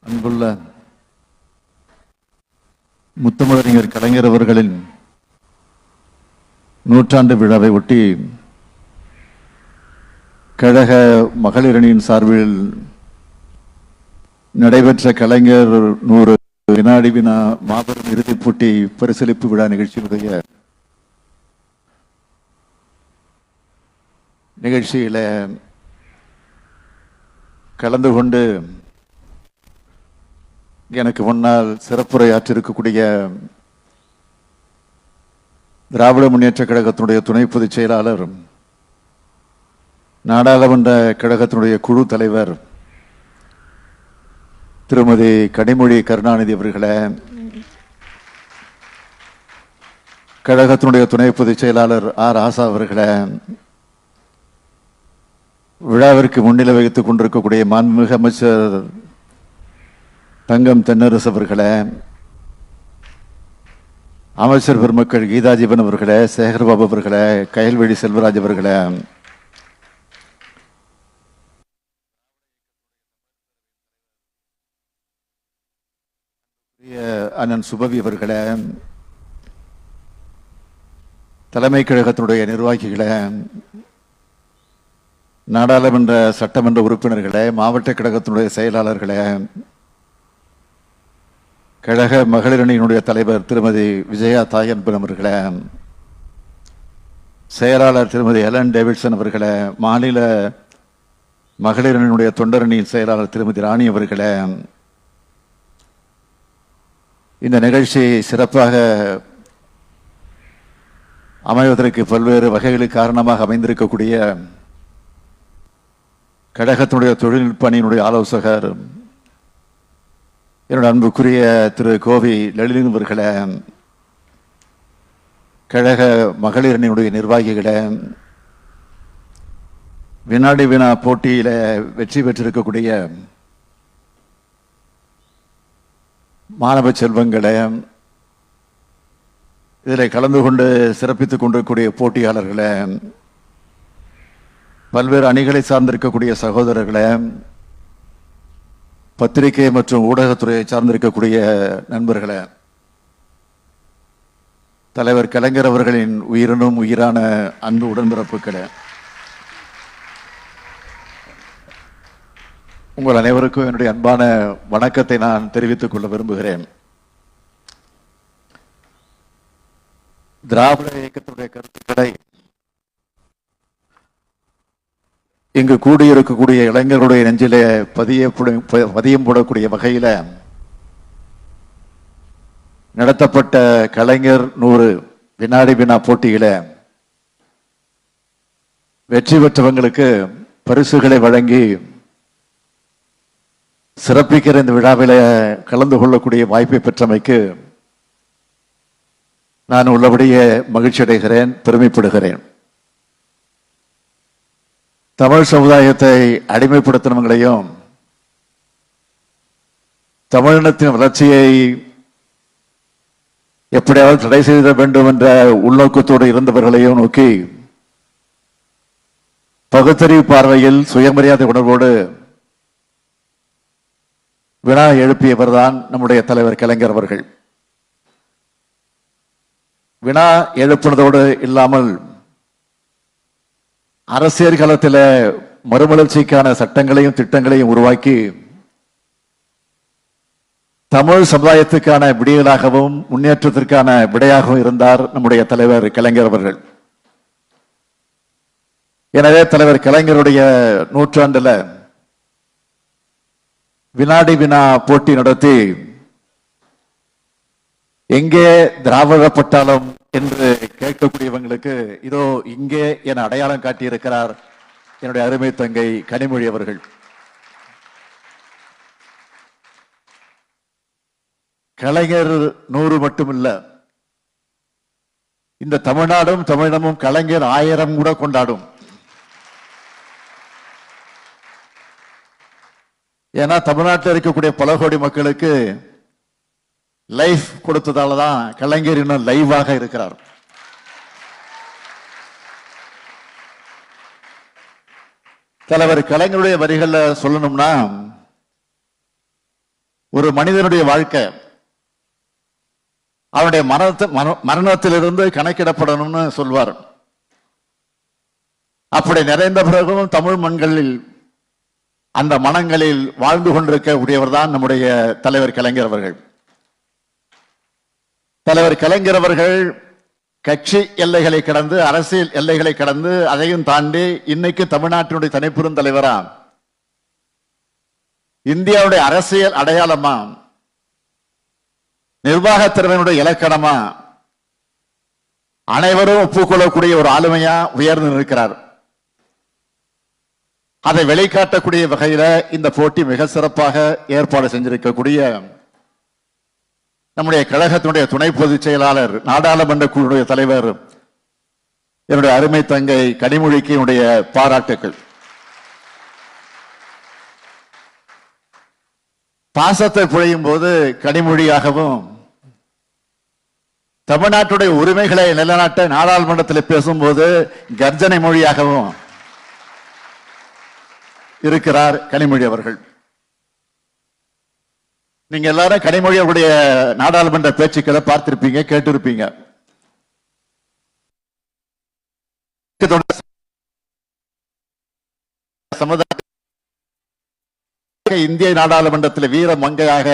அன்புள்ள முத்தமிழறிஞர் கலைஞர் அவர்களின் நூற்றாண்டு விழாவை ஒட்டி கழக மகளிரணியின் சார்பில் நடைபெற்ற கலைஞர் 100 வினாடி வினா மாபெரும் இறுதிப் போட்டி பரிசளிப்பு விழா நிகழ்ச்சியில கலந்து கொண்டு எனக்கு முன்னால் சிறப்புரையாற்றிருக்கக்கூடிய திராவிட முன்னேற்ற கழகத்தினுடைய துணை பொதுச் செயலாளர், நாடாளுமன்ற கழகத்தினுடைய குழு தலைவர் திருமதி கனிமொழி கருணாநிதி அவர்களே, கழகத்தினுடைய துணை பொதுச் செயலாளர் ஆர் ஆசா அவர்களே, விழாவிற்கு முன்னிலை வகித்துக் கொண்டிருக்கக்கூடிய மாண்புமிகு அமைச்சர் தங்கம் தென்னரசு அவர்களே, அமைச்சர் பெருமக்கள் கீதாஜீவன் அவர்களே, சேகர்பாபு அவர்களே, கயல்வெளி செல்வராஜ் அவர்களே, அண்ணன் சுபவி அவர்களே, தலைமை கழகத்தினுடைய நிர்வாகிகளே, நாடாளுமன்ற சட்டமன்ற உறுப்பினர்களே, மாவட்ட கழகத்தினுடைய செயலாளர்களே, கழக மகளிரணியினுடைய தலைவர் திருமதி விஜயா தாயன்பன் அவர்களே, செயலாளர் திருமதி எலன் டேவிட்சன் அவர்களே, மாநில மகளிரணியினுடைய தொண்டரணியின் செயலாளர் திருமதி ராணி அவர்களே, இந்த நிகழ்ச்சி சிறப்பாக அமைவதற்கு பல்வேறு வகைகளில் காரணமாக அமைந்திருக்கக்கூடிய கழகத்தினுடைய தொழில்நுட்ப அணியினுடைய ஆலோசகர் என்னுடைய அன்புக்குரிய திரு கோவி லலிதன் அவர்களே, கழக மகளிர் அணியினுடைய நிர்வாகிகளே, வினாடி வினா போட்டியில வெற்றி பெற்றிருக்கக்கூடிய மாணவ செல்வங்களே, இதில் கலந்து கொண்டு சிறப்பித்துக் கொண்டிருக்கக்கூடிய போட்டியாளர்களே, பல்வேறு அணிகளை சார்ந்திருக்கக்கூடிய சகோதரர்களே, பத்திரிகை மற்றும் ஊடகத்துறையை சார்ந்திருக்கக்கூடிய நண்பர்களே, தலைவர் கலைஞர் அவர்களின் உயிரினும் உயிரான அன்பு உடன்பிறப்புகளே, உங்கள் அனைவருக்கும் என்னுடைய அன்பான வணக்கத்தை நான் தெரிவித்துக் கொள்ள விரும்புகிறேன். திராவிட இயக்கத்துடைய கருத்துக்களை இங்கு கூடியிருக்கக்கூடிய இளைஞர்களுடைய நெஞ்சிலே பதியம் போடக்கூடிய வகையில நடத்தப்பட்ட கலைஞர் 100 வினாடி வினா போட்டியில வெற்றி பெற்றவங்களுக்கு பரிசுகளை வழங்கி சிறப்பிக்கிற இந்த விழாவில கலந்து கொள்ளக்கூடிய வாய்ப்பை பெற்றமைக்கு நான் உள்ளபடியே மகிழ்ச்சி அடைகிறேன், பெருமைப்படுகிறேன். தமிழ் சமுதாயத்தை அடிமைப்படுத்தினவங்களையும் தமிழினத்தின் வளர்ச்சியை எப்படியாவது தடை செய்த வேண்டும் என்ற உள்நோக்கத்தோடு இருந்தவர்களையும் நோக்கி பகுத்தறிவு பார்வையில் சுயமரியாதை உணர்வோடு வினா எழுப்பியவர் தான் நம்முடைய தலைவர் கலைஞர் அவர்கள். வினா எழுப்பினதோடு இல்லாமல் அரசியல் களத்தில் மறுமலர்ச்சிக்கான சட்டங்களையும் திட்டங்களையும் உருவாக்கி தமிழ் சமுதாயத்துக்கான விடியலாகவும் முன்னேற்றத்திற்கான விடையாகவும் இருந்தார் நம்முடைய தலைவர் கலைஞர் அவர்கள். எனவே தலைவர் கலைஞருடைய நூற்றாண்டுல வினாடி வினா போட்டி நடத்தி எங்கே திராவிட பட்டாளம் என்று கேட்கக்கூடியவங்களுக்கு இதோ இங்கே என அடையாளம் காட்டியிருக்கிறார் என்னுடைய அருமை தங்கை கனிமொழி அவர்கள். கலைஞர் 100 மட்டுமில்ல, இந்த தமிழ்நாடும் தமிழமும் கலைஞர் 1000 கூட கொண்டாடும். ஏன்னா தமிழ்நாட்டில் இருக்கக்கூடிய பல கோடி மக்களுக்கு லைஃப் கொடுத்ததால தான் கலைஞர் இன்னும் லைவாக இருக்கிறார். தலைவர் கலைஞருடைய வரிகள்ல சொல்லணும்னா, ஒரு மனிதனுடைய வாழ்க்கை அவனுடைய மரணத்திலிருந்து கணக்கிடப்படணும்னு சொல்வார். அப்படி நிறைந்த பிறகும் தமிழ் மண்களில் அந்த மனங்களில் வாழ்ந்து கொண்டிருக்க உடையவர் தான் நம்முடைய தலைவர் கலைஞர் அவர்கள். தலைவர் கலைஞர் அவர்கள் கட்சி எல்லைகளை கடந்து, அரசியல் எல்லைகளை கடந்து, அதையும் தாண்டி இன்னைக்கு தமிழ்நாட்டினுடைய தனிப்பெரும் தலைவரா, இந்தியாவுடைய அரசியல் அடையாளமா, நிர்வாகத்திறமையினுடைய இலக்கணமா, அனைவரும் ஒப்புக்கொள்ளக்கூடிய ஒரு ஆளுமையா உயர்ந்து நிற்கிறார். அதை வெளிக்காட்டக்கூடிய வகையில இந்த போட்டி மிக சிறப்பாக ஏற்பாடு செஞ்சிருக்கக்கூடிய நம்முடைய கழகத்தினுடைய துணை பொதுச் செயலாளர், நாடாளுமன்ற குழுவுடைய தலைவர், என்னுடைய அருமை தங்கை கனிமொழிக்கு என்னுடைய பாராட்டுக்கள். பாசத்தை பொழியும் போது கனிமொழியாகவும், தமிழ்நாட்டுடைய உரிமைகளை நிலைநாட்ட நாடாளுமன்றத்தில் பேசும்போது கர்ஜனை மொழியாகவும் இருக்கிறார் கனிமொழி அவர்கள். நீங்க எல்லாரும் கனிமொழி அவருடைய நாடாளுமன்ற பேச்சுக்களை பார்த்திருப்பீங்க, கேட்டிருப்பீங்க. இந்திய நாடாளுமன்றத்தில் வீர மங்கையாக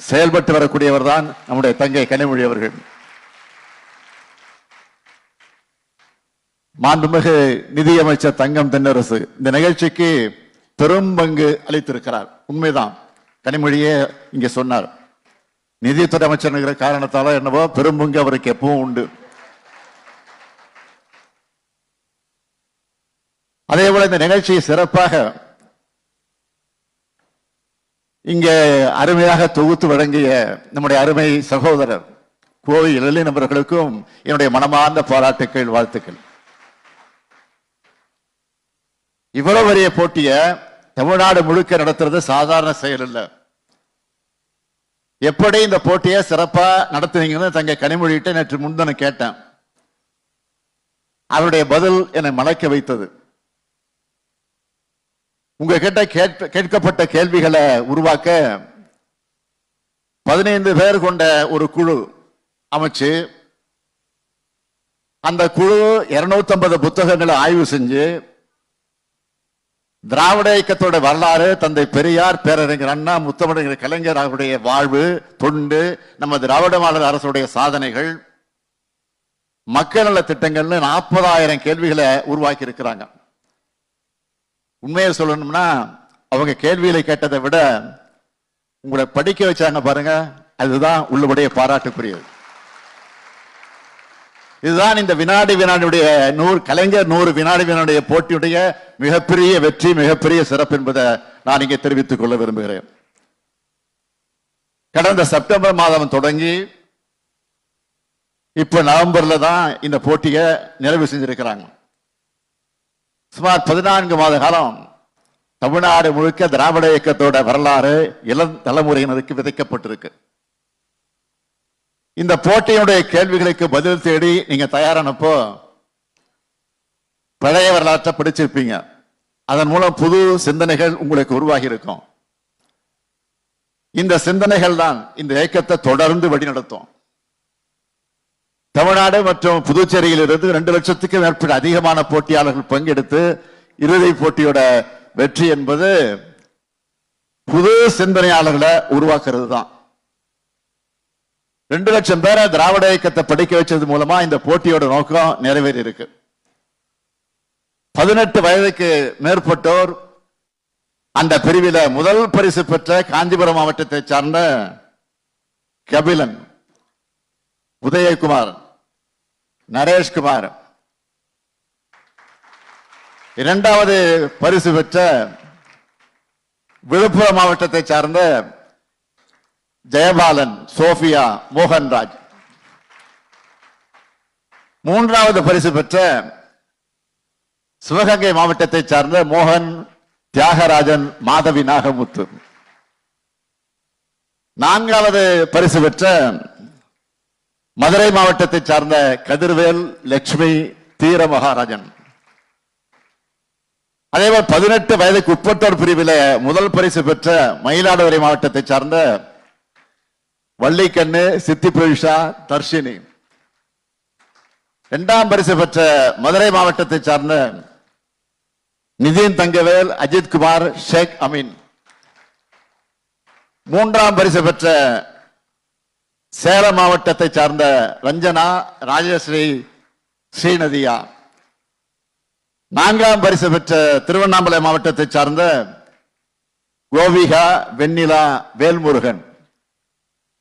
செயல்பட்டு வரக்கூடியவர் தான் நம்முடைய தங்கை கனிமொழி அவர்கள். மாண்புமிகு நிதியமைச்சர் தங்கம் தென்னரசு இந்த நிகழ்ச்சிக்கு பெரும் பங்கு அளித்திருக்கிறார். உண்மைதான், கனிமொழியே இங்க சொன்னார். நிதித்துறை அமைச்சர் காரணத்தால என்னவோ பெரும் பங்கு அவருக்கு எப்பவும் உண்டு. அதே போல இந்த நிகழ்ச்சியை சிறப்பாக இங்கே அருமையாக தொகுத்து வழங்கிய நம்முடைய அருமை சகோதரர் கோவை இளலின் அவர்களுக்கும் என்னுடைய மனமார்ந்த பாராட்டுக்கள், வாழ்த்துக்கள். இவ்வளவு பெரிய போட்டிய தமிழ்நாடு முழுக்க நடத்துறது சாதாரண செயல் இல்ல. எப்படி இந்த போட்டியை சிறப்பா நடத்துவீங்கன்னு தங்க கனிமொழியிட்ட நேற்று முன்தினம் கேட்டேன். அவருடைய பதில் என்னை மலைக்க வைத்தது. உங்ககிட்ட கேட்கப்பட்ட கேள்விகளை உருவாக்க 15 பேர் கொண்ட ஒரு குழு அமைச்சு, அந்த குழு 250 புத்தகங்களை ஆய்வு செஞ்சு, திராவிட இயக்கத்தோட வரலாறு, தந்தை பெரியார், பேரறிஞர் அண்ணா, முத்தமிழர் கலைஞர் அவருடைய வாழ்வு, தொண்டு, நம்ம திராவிட மாடல் அரசுடைய சாதனைகள், மக்கள் நல திட்டங்கள்னு 40,000 கேள்விகளை உருவாக்கி இருக்கிறாங்க. உண்மையை சொல்லணும்னா அவங்க கேள்விகளை கேட்டதை விட உங்களை படிக்க வச்சாங்க பாருங்க, அதுதான் உள்ளபடியே பாராட்டுக்குரியது. இதுதான் இந்த வினாடி வினாடியுடைய கலைஞர் 100 வினாடி வினாடிய போட்டியுடைய மிகப்பெரிய வெற்றி, மிகப்பெரிய சிறப்பு என்பதை நான் இங்கே தெரிவித்துக் கொள்ள விரும்புகிறேன். கடந்த செப்டம்பர் மாதம் தொடங்கி இப்ப நவம்பர்ல தான் இந்த போட்டியை நிறைவு செஞ்சிருக்கிறாங்க. சுமார் 14 மாத காலம் தமிழ்நாடு முழுக்க திராவிட இயக்கத்தோட வரலாறு இளம் தலைமுறையினருக்கு விதைக்கப்பட்டிருக்கு. இந்த போட்டியினுடைய கேள்விகளுக்கு பதில் தேடி நீங்க தயாரானப்போ பழைய வரலாற்றை படிச்சிருப்பீங்க. அதன் மூலம் புது சிந்தனைகள் உங்களுக்கு உருவாகி இருக்கும். இந்த சிந்தனைகள் தான் இந்த இயக்கத்தை தொடர்ந்து வழிநடத்தும். தமிழ்நாடு மற்றும் புதுச்சேரியில் இருந்து 2 லட்சத்துக்கும் மேற்பட்ட அதிகமான போட்டியாளர்கள் பங்கெடுத்து இறுதி போட்டியோட வெற்றி என்பது புது சிந்தனையாளர்களை உருவாக்குறது தான். 2 லட்சம் பேரை திராவிட இயக்கத்தை படிக்க வச்சது மூலமா இந்த போட்டியோட நோக்கம் நிறைவேறி இருக்கு. 18 வயதுக்கு மேற்பட்டோர் அந்த பிரிவில முதல் பரிசு பெற்ற காஞ்சிபுரம் மாவட்டத்தை சார்ந்த கபிலன், உதயகுமார், நரேஷ்குமார், 2வது பரிசு பெற்ற விழுப்புரம் மாவட்டத்தை சார்ந்த ஜெயபாலன், சோபியா, மோகன்ராஜ், 3வது பரிசு பெற்ற சிவகங்கை மாவட்டத்தை சார்ந்த மோகன், தியாகராஜன், மாதவி, நாகமுத்து, 4வது பரிசு பெற்ற மதுரை மாவட்டத்தை சார்ந்த கதிர்வேல், லட்சுமி, தீர மகாராஜன். அதேபோல் 18 வயதுக்கு உட்பட்டோர் பிரிவில் முதல் பரிசு பெற்ற மயிலாடுதுறை மாவட்டத்தை சார்ந்த வள்ளிக்கண்ணு, சித்தி பிரவிஷா, தர்ஷினி. இரண்டாம் பரிசு பெற்ற மதுரை மாவட்டத்தை சார்ந்த நிதின் தங்கவேல், அஜித் குமார், ஷேக் அமீன். மூன்றாம் பரிசு பெற்ற சேலம் மாவட்டத்தை சார்ந்த ரஞ்சனா, ராஜஸ்ரீ, ஸ்ரீநதியா. நான்காம் பரிசு பெற்ற திருவண்ணாமலை மாவட்டத்தை சார்ந்த கோவிகா, வெண்ணிலா, வேல்முருகன்.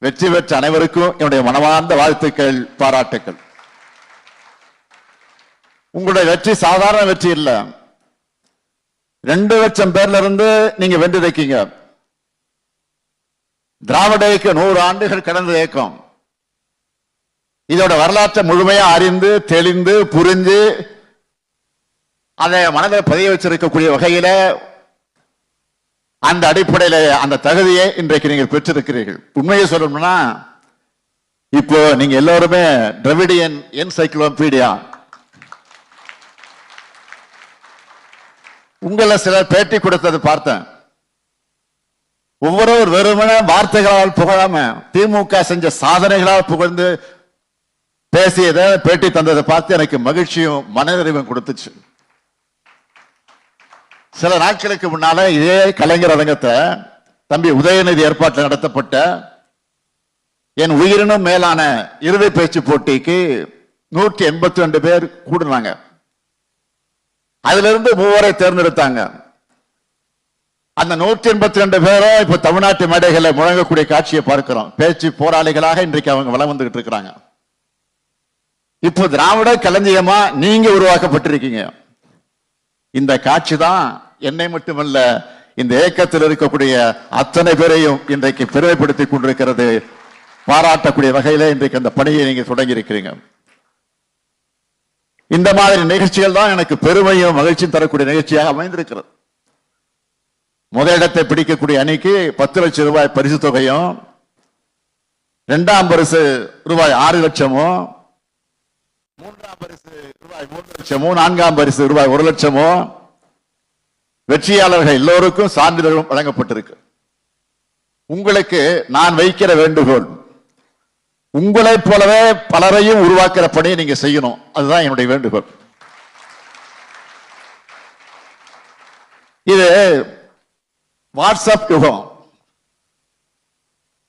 வெற்றி பெற்ற அனைவருக்கும் என்னுடைய மனமார்ந்த வாழ்த்துக்கள், பாராட்டுக்கள். உங்களுடைய வெற்றி சாதாரண வெற்றி இல்ல. 2 லட்சம் பேர்ல இருந்து நீங்க வென்றிருக்கீங்க. திராவிட இயக்கம் 100 ஆண்டுகள் கடந்த இயக்கம். இதோட வரலாற்றை முழுமையா அறிந்து, தெளிந்து, புரிஞ்சு, அதை மனதில் பதிய வச்சிருக்கக்கூடிய வகையில அந்த அடிப்படையில அந்த தகுதியை இன்றைக்கு நீங்கள் பெற்றிருக்கிறீர்கள். உண்மையை சொல்லணும்னா இப்போ நீங்க எல்லாருமே டிராவிடியன் என்சைக்ளோபீடியா. உங்களை சிலர் பேட்டி கொடுத்தது பார்த்தேன். ஒவ்வொரு வெறுமன வார்த்தைகளால் புகழாம திமுக செஞ்ச சாதனைகளால் புகழ்ந்து பேசியதை பேட்டி தந்ததை பார்த்து எனக்கு மகிழ்ச்சியும் மனநிறைவும் கொடுத்துச்சு. சில நாட்களுக்கு முன்னால இதே கலைஞர் அரங்கத்தை தம்பி உதயநிதி ஏற்பாட்டில் நடத்தப்பட்ட என் உயிரினும் மேலான இறுதி பேச்சு போட்டிக்கு 182 பேர் கூடுனாங்க. அதுல இருந்து 3 தேர்ந்தெடுத்தாங்க. அந்த 182 பேரும் இப்ப தமிழ்நாட்டு மேடைகளை முழங்கக்கூடிய காட்சியை பார்க்கிறோம். பேச்சு போராளிகளாக இன்றைக்கு அவங்க வளம் வந்துகிட்டு இருக்கிறாங்க. இப்போ திராவிட களஞ்சியமா நீங்க உருவாக்கப்பட்டிருக்கீங்க. இந்த காட்சி தான் என்னை மட்டுமல்ல, இந்த இயக்கத்தில் இருக்கக்கூடிய அத்தனை பேரையும் இன்றைக்கு பெருமைப்படுத்திக் கொண்டிருக்கிறது. பாராட்டக்கூடிய வகையில இன்றைக்கு அந்த பணியை நீங்க தொடங்கி இருக்கிறீங்க. இந்த மாதிரி நிகழ்ச்சிகள் தான் எனக்கு பெருமையும் மகிழ்ச்சியும் தரக்கூடிய நிகழ்ச்சியாக அமைந்திருக்கிறது. முதலிடத்தை பிடிக்கக்கூடிய அணிக்கு 10 லட்சம் ரூபாய் பரிசு தொகையும், 2ஆம் பரிசு ரூபாய் 6 லட்சமும், 3ஆம் பரிசு ரூபாய் 3 லட்சமும், 4ஆம் பரிசு ரூபாய் 1 லட்சமும், வெற்றியாளர்கள் எல்லோருக்கும் சான்றிதழும் வழங்கப்பட்டிருக்கு. உங்களுக்கு நான் வைக்கிற வேண்டுகோள், உங்களைப் போலவே பலரையும் உருவாக்குற பணியை நீங்க செய்யணும். அதுதான் என்னுடைய வேண்டுகோள். இது வாட்ஸ்அப் யுகம்.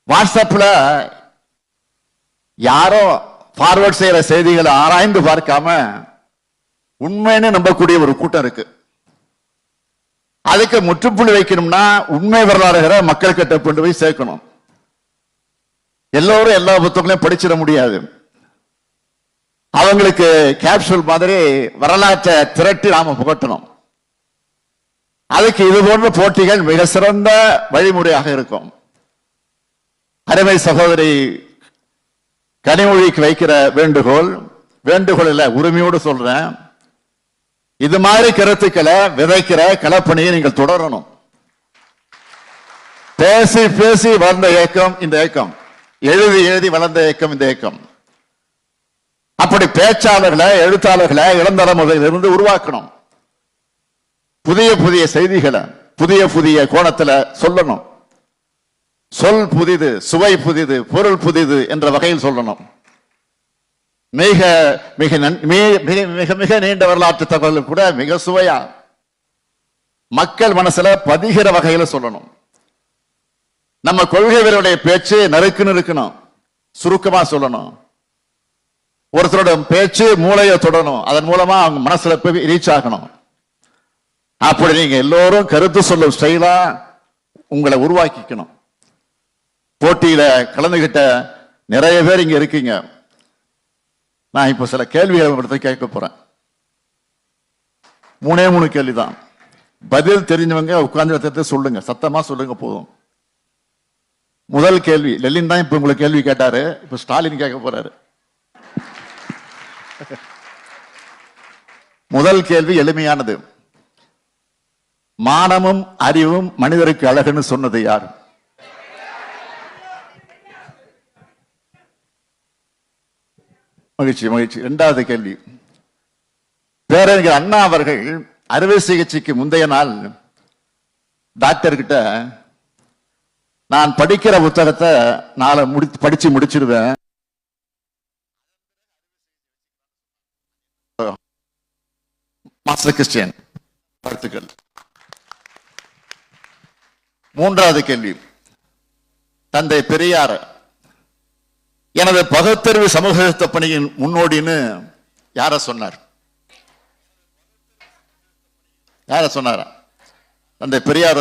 வாட்ஸ்அப்ல யாரோ ஃபார்வர்ட் செய்யற செய்திகளை ஆராய்ந்து பார்க்காம உண்மைன்னு நம்பக்கூடிய ஒரு கூட்டம் இருக்கு. அதுக்கு முற்றுப்புள்ளி வைக்கணும்னா உண்மை வரலாறுகிற மக்கள் கிட்ட கொண்டு போய் சேர்க்கணும். எல்லோரும் எல்லா புத்தகங்களையும் படிச்சிட முடியாது. அவங்களுக்கு கேப்சூல் மாதிரி வரலாற்றை திரட்டி நாம புகட்டணும். அதுக்கு இது போன்ற போட்டிகள் மிக சிறந்த வழிமுறையாக இருக்கும். அருமை சகோதரி கனிமொழிக்கு வைக்கிற வேண்டுகோள் இல்ல, உரிமையோடு சொல்றேன், இது மாதிரி கருத்துக்களை விதைக்கிற களப்பணியை நீங்கள் தொடரணும். பேசி பேசி வளர்ந்த இயக்கம் இந்த இயக்கம், எழுதி எழுதி வளர்ந்த இயக்கம் இந்த இயக்கம். அப்படி பேச்சாளர்களை, எழுத்தாளர்களை இளந்தலைமுறையிலிருந்து உருவாக்கணும். புதிய புதிய செய்திகளை புதிய புதிய கோணத்துல சொல்லணும். சொல் புதிது, சுவை புதிது, பொருள் புதிது என்ற வகையில் சொல்லணும். மிக மிக மிக மிக நீண்ட வரலாற்று தகவல் கூட மிக சுவையா மக்கள் மனசுல பதிகிற வகையில சொல்லணும். நம்ம கொள்கைகளுடைய பேச்சு நறுக்குன்னு இருக்கணும், சுருக்கமா சொல்லணும். ஒருத்தரோட பேச்சு மூளையை தொடணும், அதன் மூலமா அவங்க மனசுல போய் ரீச் ஆகணும். அப்படி நீங்க எல்லோரும் கருத்து சொல்லும் ஸ்டைலா உங்களை உருவாக்கிக்கணும். போட்டியில கலந்துகிட்ட நிறைய பேர் இங்க இருக்கீங்க. நான் இப்ப சில கேள்விகளை கேட்க போறேன். 3 கேள்விதான். பதில் தெரிஞ்சவங்க உட்கார்ந்து சொல்லுங்க, சத்தமா சொல்லுங்க போதும். முதல் கேள்வி, லெலின் தான் இப்ப உங்களுக்கு கேள்வி கேட்டாரு, இப்ப ஸ்டாலின் கேட்க போறாரு. முதல் கேள்வி எளிமையானது. மானமும் அறிவும் மனிதருக்கு அழகுன்னு சொன்னது யார்? மகிழ்ச்சி மகிழ்ச்சி. 2வது கேள்வி, பேரறிஞர் அண்ணா அவர்கள் அறுவை சிகிச்சைக்கு முந்தைய நாள் டாக்டர் கிட்ட நான் படிக்கிற புத்தகத்தை நாளை படிச்சு முடிச்சிருவேன். மாஸ்டர் கிறிஸ்டியன், வாழ்த்துக்கள். மூன்றாவது கேள்வி, தந்தை பெரியார் எனது பகுத்தறிவு சமூக பணியின் முன்னோடின்னு யார சொன்னார்? யார சொன்னாரா? தந்தை பெரியார்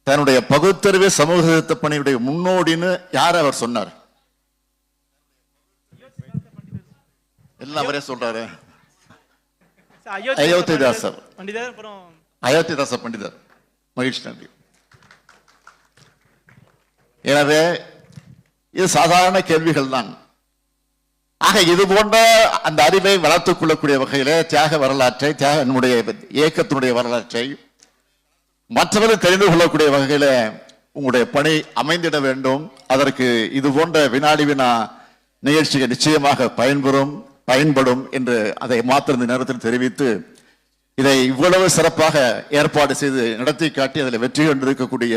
தன்னுடைய பகுத்தறிவு சமூக பணியுடைய முன்னோடின்னு யார அவர் சொன்னார்? எல்லாம் அவரே சொல்றாரு. அயோத்திதாசர் பண்டிதர். மகிழ்ச்சி, நன்றி. எனவே இது சாதாரண கேள்விகள் தான். ஆக இது போன்ற அந்த அறிவை வளர்த்துக் கொள்ளக்கூடிய வகையில தியாக வரலாற்றை, நம்முடைய இயக்கத்தினுடைய வரலாற்றை மற்றவர்கள் தெரிந்து கொள்ளக்கூடிய வகையில உங்களுடைய பணி அமைந்திட வேண்டும். அதற்கு இது போன்ற வினாடி வினா நிகழ்ச்சிகள் நிச்சயமாக பயன்படும் என்று அதை மாத்திர இந்த நேரத்தில் தெரிவித்து, இதை இவ்வளவு சிறப்பாக ஏற்பாடு செய்து நடத்தி காட்டி அதில் வெற்றி கண்டிருக்கக்கூடிய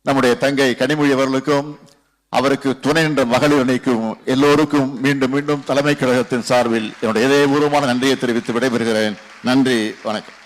நம்முடைய தங்கை கனிமொழி அவர்களுக்கும், அவருக்கு துணை நின்ற மகளிர் அணிக்கும் எல்லோருக்கும் மீண்டும் மீண்டும் தலைமை கழகத்தின் சார்பில் என்னுடைய இதயபூர்வமான நன்றியை தெரிவித்து விடைபெறுகிறேன். நன்றி, வணக்கம்.